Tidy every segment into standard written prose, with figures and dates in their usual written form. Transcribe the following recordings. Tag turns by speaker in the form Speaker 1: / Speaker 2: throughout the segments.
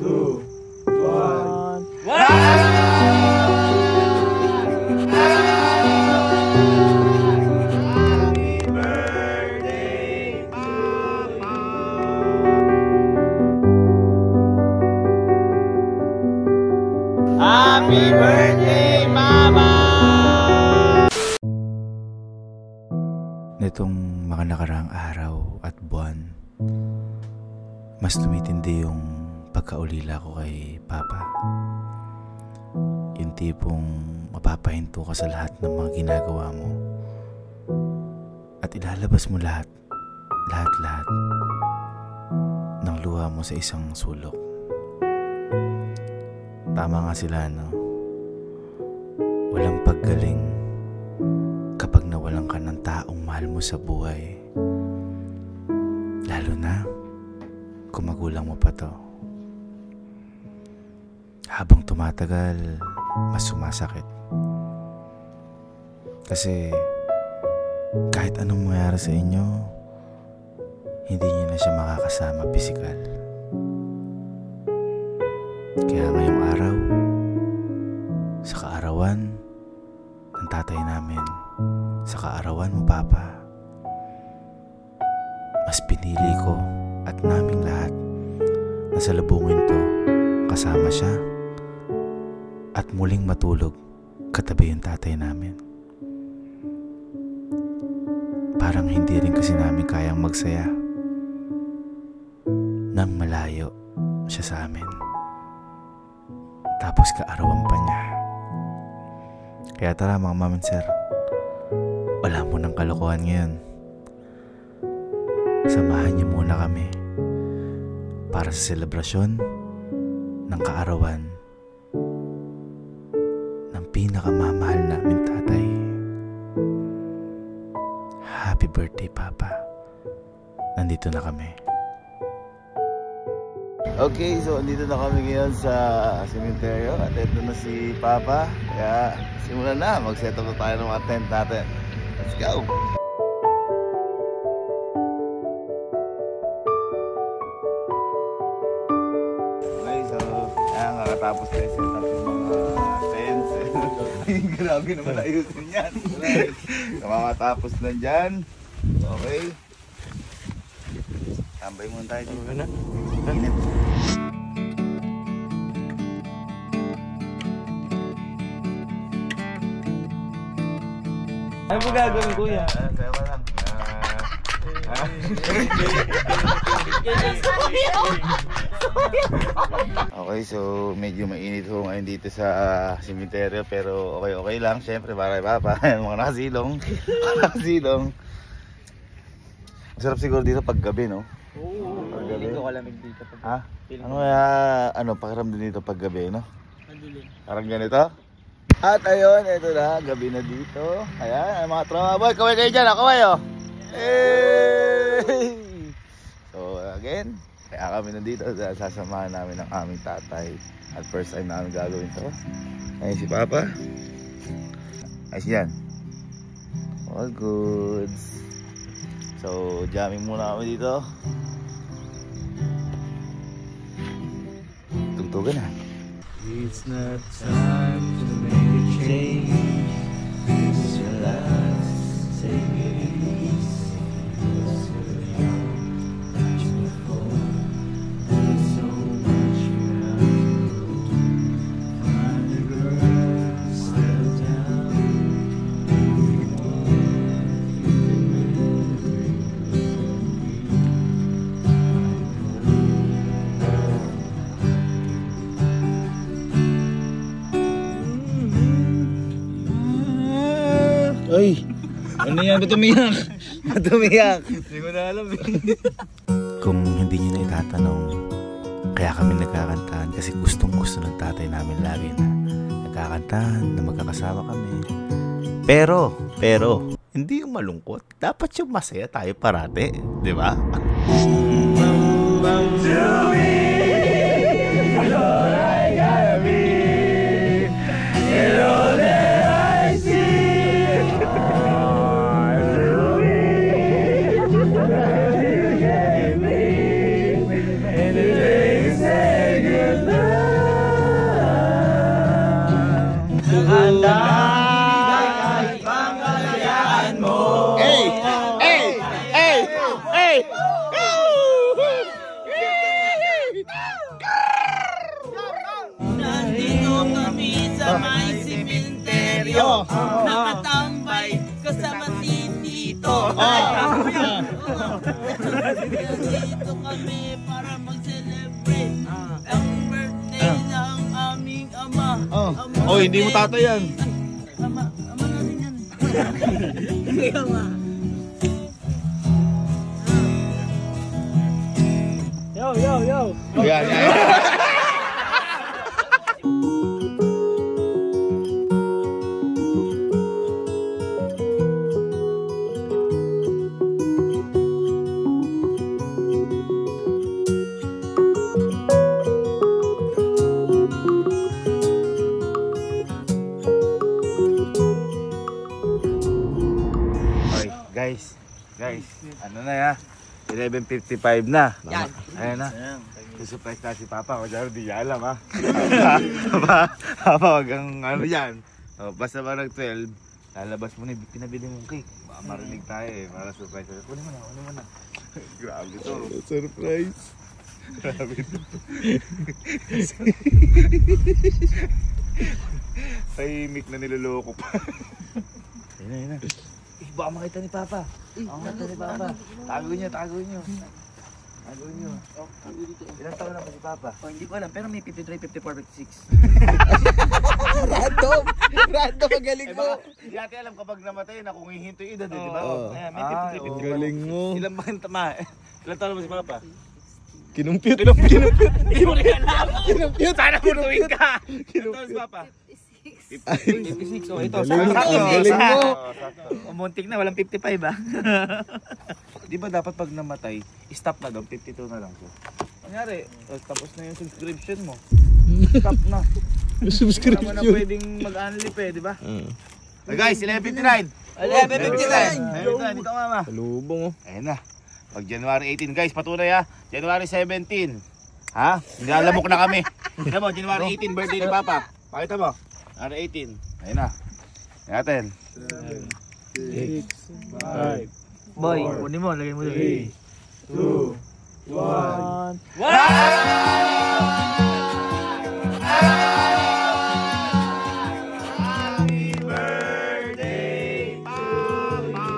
Speaker 1: 2, 1. Happy birthday, Mama!
Speaker 2: Nitong mga nakaraang araw at buwan, mas tumitindi yung pagkaulila ko kay Papa. Yung tipong mapapahinto ka sa lahat ng mga ginagawa mo at ilalabas mo lahat ng luha mo sa isang sulok. Tama nga sila, no? Walang paggaling kapag nawalan ka ng taong mahal mo sa buhay. Lalo na kung magulang mo pa to. Habang tumatagal, mas sumasakit. Kasi kahit anong mangyari sa inyo, hindi niyo na siya makakasama pisikal. Kaya ngayong araw, sa kaarawan ng tatay namin, sa kaarawan mo, Papa, mas pinili ko at naming lahat na salubungin to kasama siya at muling matulog katabi yung tatay namin. Parang hindi rin kasi namin kayang magsaya nang malayo siya sa amin. Tapos kaarawan pa niya. Kaya tara mga mom and sir, wala mo ng kalokohan ngayon. Samahan niyo muna kami para sa selebrasyon ng kaarawan ng pinakamamahal namin tatay. Happy birthday, Papa. Nandito na kami.
Speaker 1: Okay, so andito na kami ngayon sa sementeryo at ito na si Papa. Kaya simulan na, mag-set up na tayo ng mga tent natin. Let's go! Okay, so kaya kakatapos tayo set up yung mga tents. Grabe naman ayusin yan. Kamatapos na dyan. Okay. Tambay muna tayo dito na. Init.
Speaker 3: Ano mo gagawin, kuya?
Speaker 1: Sayo ka lang. Okay, so medyo mainit ho ngayon dito sa sementeryo, pero okay lang. Siyempre para kay Papa, mga nakasilong. Nakasilong. Masarap siguro dito pag gabi, no?
Speaker 3: Oo, hindi ko kalamig dito.
Speaker 1: Ha? Ano kaya, pakiramdam dito pag gabi, no? Parang ganito. At ayun, ito na, gabi na dito. Ayan, mga trauma boy, kaway kayo dyan, kaway oh! Hey! So again, kaya kami nandito, sasamahan namin ng aming tatay. At first time namin gagawin to. Ayun si Papa. Ayos yan. All goods. So jamming muna kami dito. Tugtugan na.
Speaker 2: It's not time to make a change. It's your last, take it easy. It's too young, too full. There's so much you have to do. Find a girl, settle down. You can make
Speaker 3: Ay! Ano yan? Ba't umiyak?
Speaker 1: Ba't umiyak?
Speaker 3: Hindi ko na alam eh.
Speaker 2: Kung hindi nyo na itatanong, kaya kami nagkakantahan kasi gustong-gusto ng tatay namin lagi na nagkakantahan, na magkakasama kami. Pero, hindi yung malungkot. Dapat yung masaya tayo parate. Di ba?
Speaker 4: may simenteryo. Nakatambay kasama si Tito. Dito kami para mag-celebrate ang birthday ng aming ama.
Speaker 1: Oh, hindi mo tatay yan.
Speaker 4: Ama namin yan. Hindi ama.
Speaker 1: Yan. Guys, ano na ya? 11:55 na.
Speaker 4: Yan.
Speaker 1: Ayan na. Surprise na si Papa. Kaya di niya alam ha. Papa, wag kang ano yan. Basta ba nag-12, lalabas mo na yung pinabili mong cake. Baka marinig tayo eh. Para surprise. Kunin mo na. Grabe to. Surprise. Grabe to. Tahimik na niloloko pa. Ayun na. Baka makita ni Papa. Tago nyo. Ilang taon na ba si Papa?
Speaker 4: Hindi ko alam, pero may 53, 54, 56.
Speaker 3: Random, magaling mo.
Speaker 1: Hindi natin alam kapag namatay na kung hihinto yung edad, di ba?
Speaker 3: May 53, 54. Galing mo.
Speaker 1: Ilang ba yung tama? Ilang taon na ba si Papa?
Speaker 3: Kinumpyut.
Speaker 4: Hindi mo rin alam.
Speaker 3: Kinumpyut.
Speaker 4: Sana kinuwin ka.
Speaker 1: Ilang taon si Papa?
Speaker 4: 56. So ito,
Speaker 3: Galing mo.
Speaker 4: Muntik na, walang 55 ah.
Speaker 1: Di ba dapat pag namatay, stop na doon, 52 na lang siya. Kunyari, tapos na yung subscription mo. Stop na.
Speaker 3: Subscription.
Speaker 1: Hindi naman na pwedeng mag-unlip eh, di ba? Guys, 11:59. 11:59. Ikaw mama.
Speaker 3: Talubong oh.
Speaker 1: Ayun na. Pag January 18, guys, patunay ha. January 17. Ha? Hindi alamok na kami. Tignan mo, January 18, birthday ni Papa. Pakita mo. January 18. Ayun na. Ayun natin.
Speaker 3: 6, 5,
Speaker 4: Boy, kunin mo, lagay mo
Speaker 3: 3, 2, 1.
Speaker 1: Happy birthday, Papa!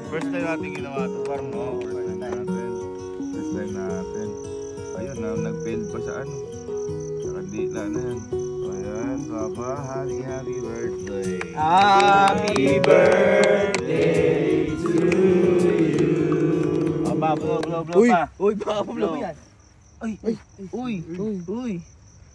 Speaker 1: First time natin ginawa ito. Parang first time natin. Ayun, nag-fail pa sa ano. Nakandila na yan. Ayan, Papa, happy birthday.
Speaker 4: Happy birthday to you.
Speaker 1: Papa, blow
Speaker 3: Uy!
Speaker 1: pa.
Speaker 4: Uy, baka pumlo yan.
Speaker 1: Uy.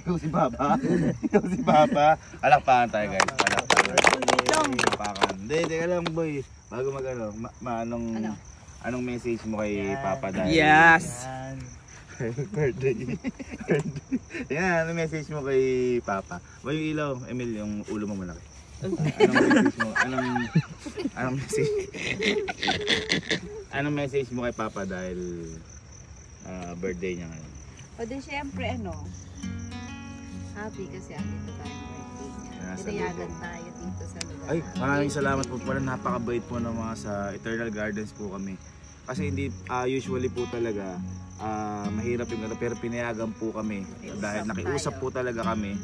Speaker 1: Ikaw si Papa. Ikaw si Papa. Alakpakan tayo guys. Alakpakan. Hindi, teka lang boy. Bago mag-ano, anong message mo kay Papa dahil?
Speaker 4: Yes.
Speaker 1: Birthday. Yan, anong message mo kay Papa? Ba yung ilaw, Emil, yung ulo mo malaki. Anong message mo kay Papa dahil birthday niya ngayon?
Speaker 5: O din syempre happy kasi andito tayo ng birthday niya. Tinayagan tayo dito sa lugar.
Speaker 1: Ay, maraming salamat po pala, napakabait po ng mga sa Eternal Gardens po kami. Kasi hindi usually po talaga mahirap yung pero pinayagan po kami dahil nakiusap po talaga kami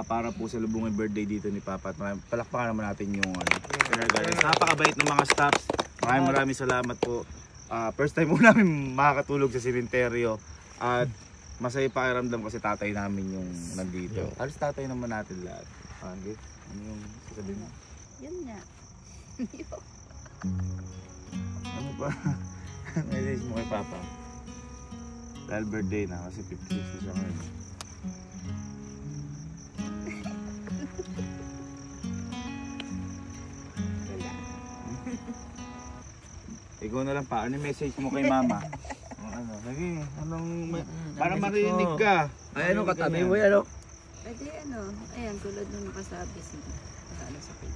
Speaker 1: para po sa lubungin birthday dito ni Papa. At palakpakan naman natin yung Eternal Gardens. Napakabait ng mga staffs. Maraming salamat po. First time po namin makakatulog sa sementeryo at masaya pakiramdam kasi tatay namin yung nandito. Halos tatay naman natin lahat. Okay. Ano yung sasabihin mo?
Speaker 5: Yun nga.
Speaker 1: Ano ba? Message mo kay Papa? Dahil birthday na kasi 56 na siya ngayon. Ikaw na lang pa, ano yung message mo kay Mama? Lagi, para marinig ka.
Speaker 4: Ay, ano katabi mo yan,
Speaker 5: Pwede ayan, tulad nung nakasabi sa page.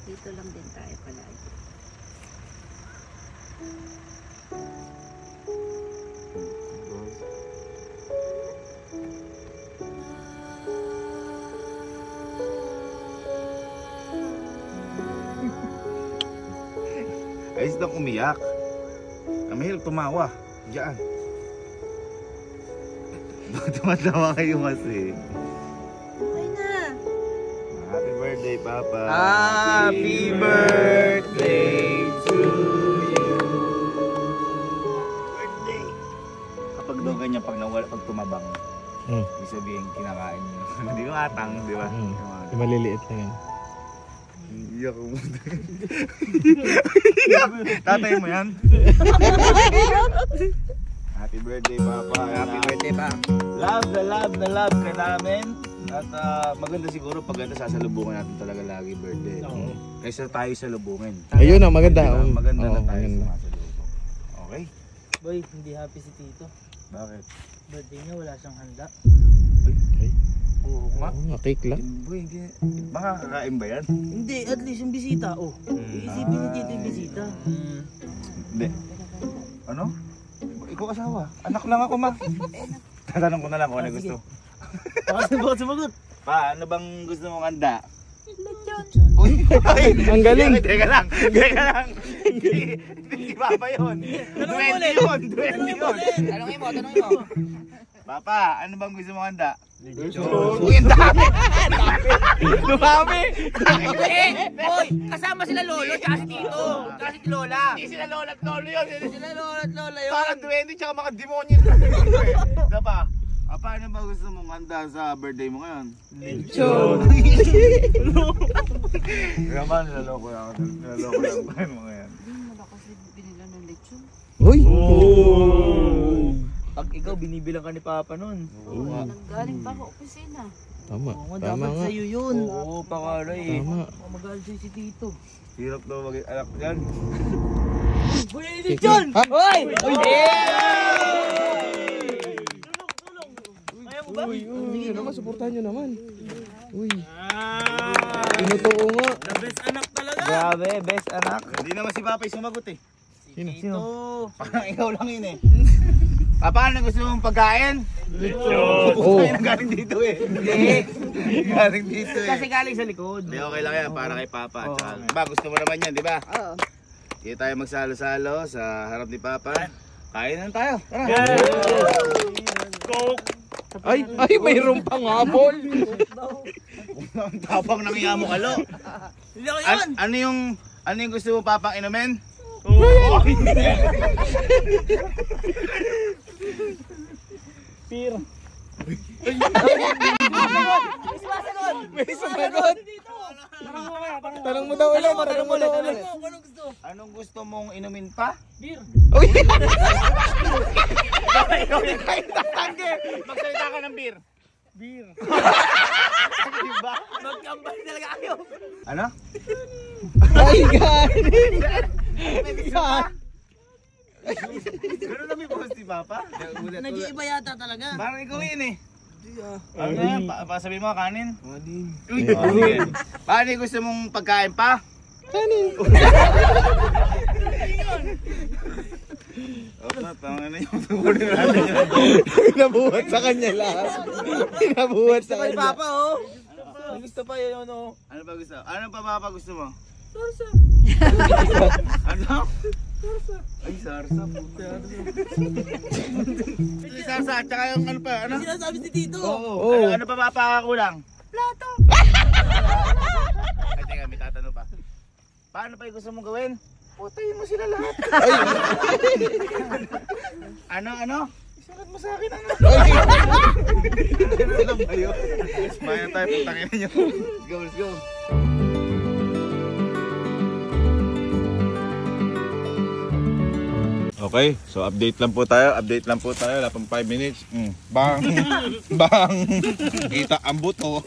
Speaker 5: Dito lang din tayo palagi.
Speaker 1: Ayos lang umiyak. Ang mahirap tumawa. Diyan. Tumatawa kayo kasi.
Speaker 5: Okay na.
Speaker 1: Happy birthday, Papa.
Speaker 4: Happy birthday to you.
Speaker 1: Birthday. Kapag daw ganyan, pag tumabang, ibig sabihin kinakain nyo. Hindi ko atang, di ba?
Speaker 3: Maliliit lang yan.
Speaker 1: Iyak mo. Tatay mo yan? Happy birthday, Papa.
Speaker 4: Happy birthday pa.
Speaker 1: Love na love ka namin. At maganda siguro pag ganda sasalubungan natin talaga lagi birthday.
Speaker 3: Oo.
Speaker 1: Kaysa tayo salubungin.
Speaker 3: Ayun na, maganda.
Speaker 1: Diba? Maganda
Speaker 3: Oo,
Speaker 1: na tayo
Speaker 3: maganda.
Speaker 1: sumasalubong. Okay?
Speaker 4: Boy, hindi happy si Tito.
Speaker 1: Bakit?
Speaker 4: Birthday niya, wala siyang handa.
Speaker 3: Ay.
Speaker 4: Oo nga.
Speaker 3: Oo nga, cake lang.
Speaker 1: Boy, baka kakain ba yan?
Speaker 4: Hindi, at least yung bisita. Oh, iisipin ni Tito yung bisita.
Speaker 1: Hindi. Ano? Ikaw asawa. Anak lang ako, ma. Tatanong ko na lang kung ano gusto.
Speaker 4: Bakit sumagot?
Speaker 1: Pa, ano bang gusto mong handa?
Speaker 5: Lechon.
Speaker 1: Uy!
Speaker 3: Ang galing.
Speaker 1: Teka lang. Hindi si Papa yun. Duwende yun.
Speaker 4: Tanongin mo.
Speaker 1: Papa, ano bang gusto mong handa?
Speaker 4: Lechon.
Speaker 1: Uy, ang dami!
Speaker 4: Dumami! Boy, kasama sila Lolo, tsaka si Tito, tsaka si Lola.
Speaker 1: Hindi sila lola at lolo yun.
Speaker 4: Sila Lola at Lola yun.
Speaker 1: Parang duwende tsaka mga demonyo. Papa, ano ba gusto mong handa sa birthday mo ngayon?
Speaker 4: Lechon.
Speaker 1: Naman, naloko lang mo ngayon.
Speaker 5: Hindi mo na kasi binila ng lechon.
Speaker 3: Uy!
Speaker 4: Pag ikaw, binibilang ka ni Papa nun.
Speaker 5: Nanggaling pa ako opisina.
Speaker 3: Tama.
Speaker 4: Oo,
Speaker 3: Tama
Speaker 4: dapat
Speaker 3: nga.
Speaker 4: sa'yo yun. Oo, pangalay eh.
Speaker 3: Tama.
Speaker 4: Magagal sa'yo si Tito.
Speaker 1: Hirap daw maging anak yan.
Speaker 4: Boy, lechon!
Speaker 3: Ha?
Speaker 4: Hoy! Uy!
Speaker 3: Uy, yun naman, supportahan nyo naman. Uy. Tinutuo nga.
Speaker 4: The best anak talaga. Grabe, best anak.
Speaker 1: Hindi naman si Papa sumagot eh.
Speaker 4: Sino?
Speaker 1: Parang ikaw lang yun eh. Papa, ano gusto mong pagkain?
Speaker 3: Oo.
Speaker 1: Ay, galing dito eh.
Speaker 4: Hindi.
Speaker 1: Galing dito eh.
Speaker 4: Kasi galing sa likod.
Speaker 1: Hindi, okay lang yan para kay Papa. Tsaka, diba, gusto mo naman yan, di ba?
Speaker 5: Oo.
Speaker 1: Hindi tayo magsalo-salo sa harap ni Papa. Kain na tayo. Tara.
Speaker 3: Ay, mayroon pang habol.
Speaker 1: Ang tapang ng iya mo, kalo.
Speaker 4: Hindi ako yun.
Speaker 1: Ano yung gusto mo Papang inumin?
Speaker 3: Pira.
Speaker 4: May sumagot.
Speaker 3: Tanong mo daw ulit. Tanong mo daw ulit.
Speaker 4: Anong gusto?
Speaker 1: Anong gusto mong inumin pa?
Speaker 4: Beer.
Speaker 3: Uy!
Speaker 1: Magsalita ka ng beer.
Speaker 3: Beer.
Speaker 1: Diba?
Speaker 4: Magkambal talaga kayo.
Speaker 1: Ano?
Speaker 3: Ay, galing.
Speaker 1: Gano'n namin po si Papa?
Speaker 4: Nag-iiba yata talaga.
Speaker 1: Parang ikaw yun eh. Ano yan? Sabi mo kanin?
Speaker 3: Kanin.
Speaker 1: Uy! Paano yung gusto mong pagkain pa?
Speaker 3: Kanin.
Speaker 1: Opa, tama na yung tubunin natin yun.
Speaker 3: Pinabuhat sa kanya lahat. Pinabuhat sa
Speaker 4: Gusto pa ni
Speaker 3: kanya.
Speaker 4: Papa oh. May gusto pa yun oh.
Speaker 1: Ano pa gusto? Ano pa Papa gusto mo?
Speaker 4: Sarsa.
Speaker 1: Ano? Ay, sarsa po. Ay, sarsa. Tsaka yung ano pa? Ano?
Speaker 4: Sinasabi si Tito.
Speaker 1: Oo. Ano pa mapakakulang? Plato! Ay, teka, may tatanong pa. Paano pa yung gusto mong gawin? Putayin mo sila lahat. Ano? Isalat mo sa akin, ano? Ano ba yun? Maya tayo, putangin nyo. Let's go. Okay, so update lang po tayo. Wala pang 5 minutes. Bang! Bang! Kita ang buto.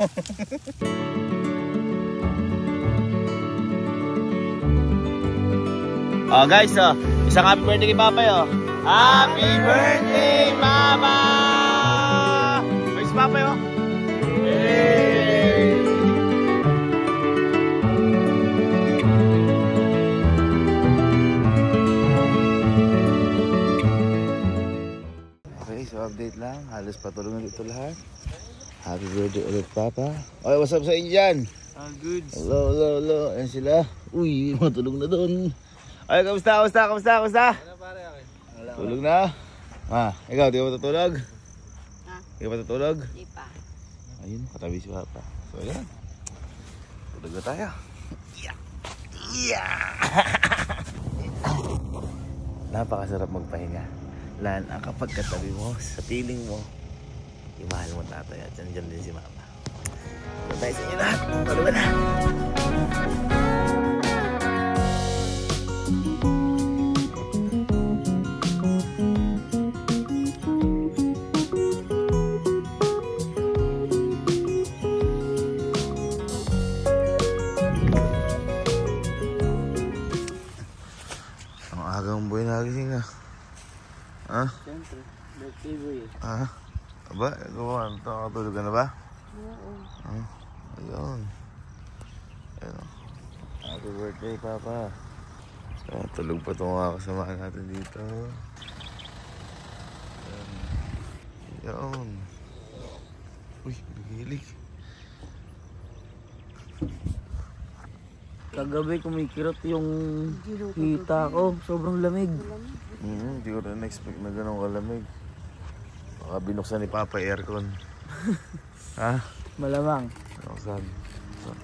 Speaker 1: Oh guys, isang happy birthday kay Papa yo. Happy birthday, Mama! Where's Papa yo? Hey! Okay, so update lang. Halos patulog na dito lahat. Happy birthday ulit, Papa. Okay, what's up sa inyo dyan?
Speaker 4: Good.
Speaker 1: Hello. Ayan sila. Uy, matulog na doon. Ay, kamusta?
Speaker 4: Ano pare akin?
Speaker 1: Tulog na? Ikaw, di ka matutulog? Hindi ka pa tutulog?
Speaker 5: Di pa.
Speaker 1: Ayun, katabi si Papa. So, ayan. Tulog na tayo. Yeah! Yeah! Napakasarap magpahinga. Lalo na kapag katabi mo, sa piling mo, imahal mo tatay at dyan din si Mama. So, tayo sa inyo lahat. Tulog na! Agang boy nagising na. Ha?
Speaker 4: Siyempre, birthday boy.
Speaker 1: Ha? Aba, ikaw ano? Nakatulog ka na ba?
Speaker 5: Oo.
Speaker 1: Ayun. Ayun. Happy birthday, Papa. So, tulog pa itong mga kasama natin dito. Ayun. Uy, nagilig.
Speaker 4: Kagabi kumikirot yung hita ko. Sobrang lamig.
Speaker 1: Hindi ko rin expect na ganun kalamig. Baka binuksan ni Papa aircon. Ha?
Speaker 4: Malamang.
Speaker 1: Binuksan. So.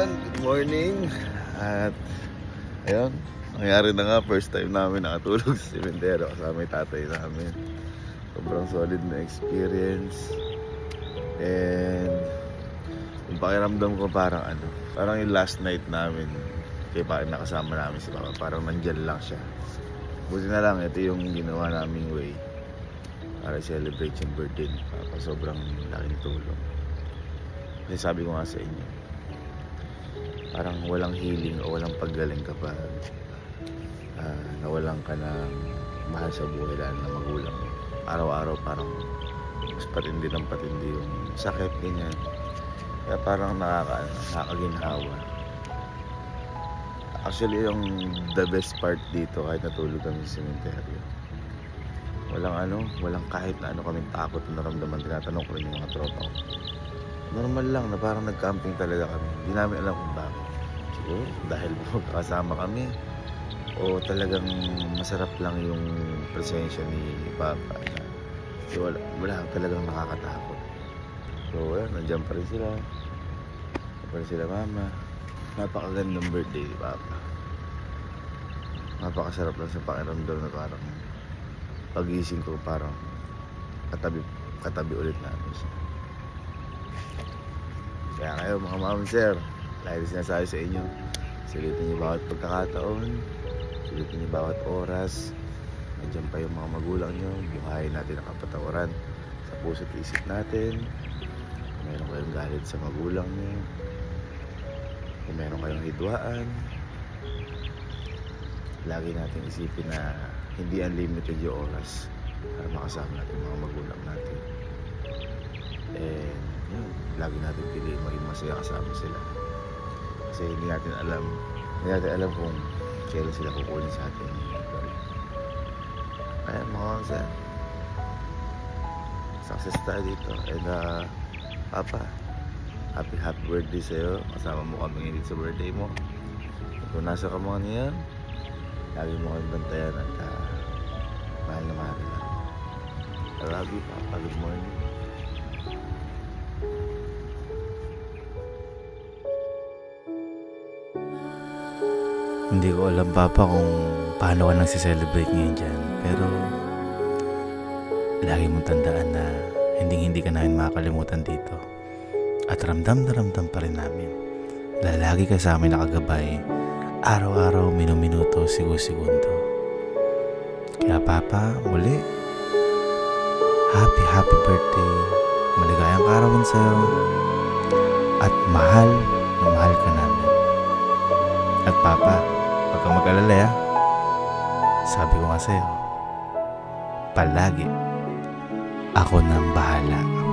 Speaker 1: Good morning. At ayun, nangyari na nga, first time namin nakatulog sa sementeryo kasama yung tatay namin. Sobrang solid na experience. And yung pakiramdam ko parang parang yung last night namin kaya parang nakasama namin si Papa, parang nandyan lang siya. Buti na lang, ito yung ginawa naming way para celebrate yung birthday ni Papa. Sobrang laking tulong. Kasi sabi ko nga sa inyo, parang walang healing o walang paggaling kapag nawalan ka ng mahal sa buhay dahil na magulang mo. Araw-araw parang mas patindi ng patindi yung sakit, ganyan. Kaya parang nakakaginhawa. Actually, yung the best part dito kahit natulog kami sa sementeryo, walang kahit na kaming takot na naramdaman. Tinatanong ko rin yung mga tropa ko. Normal lang na parang nag-camping talaga kami. Hindi namin alam kung bakit. Siguro dahil magkakasama kami o talagang masarap lang yung presensya ni Papa na wala talagang nakakatakot. So nandiyan pa rin sila. Nandiyan pa rin sila Mama. Napakagandang birthday ni Papa. Napakasarap lang sa pakiramdam na parang pagising ko parang katabi ulit namin siya. Kaya kayo mga ma'am sir, lagi sinasabi sa inyo, sulitin niyo bawat pagkakataon, sulitin niyo bawat oras. Nandiyan pa yung mga magulang niyo, buhayin natin ang kapatawaran sa puso't isip natin. Kung meron kayong galit sa magulang niyo, kung meron kayong hidwaan, lagi natin isipin na hindi unlimited yung oras para makasama natin mga magulang natin. And yun, lagi natin piliin maging masaya kasama sila. Kasi hindi natin alam kung kailan sila kukunin sa atin. Ayan mga sir, success tayo dito. And Papa, happy birthday sa'yo. Kasama mo kami ngayon sa birthday mo. Kung nasa ka mga niyan, lagi mo kami bantayan at mahal na mahal lang. I love you, Papa. Good morning.
Speaker 2: Hindi ko alam, Papa, kung paano ka nagsi-celebrate ngayon dyan. Pero lagi mong tandaan na hindi ka namin makakalimutan dito. At ramdam na ramdam pa rin namin. Lagi ka sa amin nakagabay. Araw-araw, minuto, segundo. Kaya Papa, muli, happy birthday. Maligayang kaarawan sa'yo. At mahal na mahal ka namin. At Papa, huwag kang mag-alala ya. Sabi ko nga sa'yo, palagi ako nang bahala.